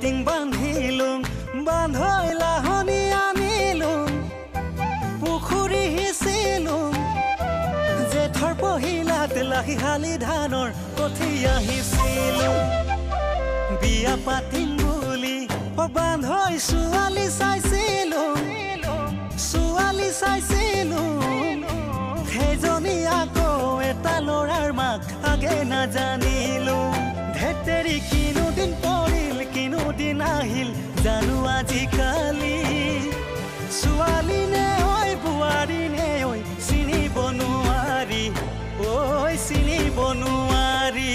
টিং বান্ধিলোঁ বান্ধৈ লাহনি আনিলোঁ পুখুৰী সিঁচিলোঁ জেঠৰ পহিলাত লাহিশালি ধানৰ কঠীয়া সিঁচিলোঁ বিয়া পাতিম বুলি বান্ধৈ ছোৱালী চাইছিলোঁ সেইজনী আকৌ এটা ল'ৰাৰ মাক আগে নাজানিলোঁ ধেতেৰি কিনো দিন পৰিল কিনো দিন আহিল জানো আজিকালি ছোৱালী নে ঐ বোৱাৰী নে ঐ চিনিব নোৱাৰি ঐ চিনিব নোৱাৰি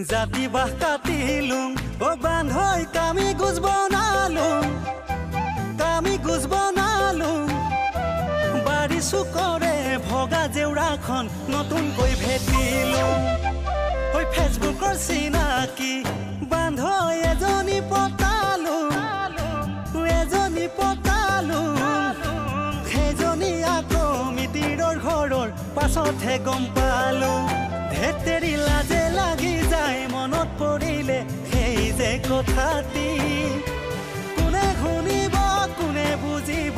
জাতি বাহ কাটিলোঁ বান্ধৈ কামি গুজ বনালোঁ বাৰী চুকৰে ভগা জেউৰাখন নতুনকৈ ভেটিলোঁ ফেচবুকৰ চিনাকি বান্ধৈ এজনী পতালোঁ সেইজনী আকৌ মিতিৰৰ ঘৰৰ পাছতহে গম পালোঁ ধেতেৰি লাজে লাগি যায় মনত পৰিলে সেই যে কথাটি কোনে শুনিব কোনে বুজিব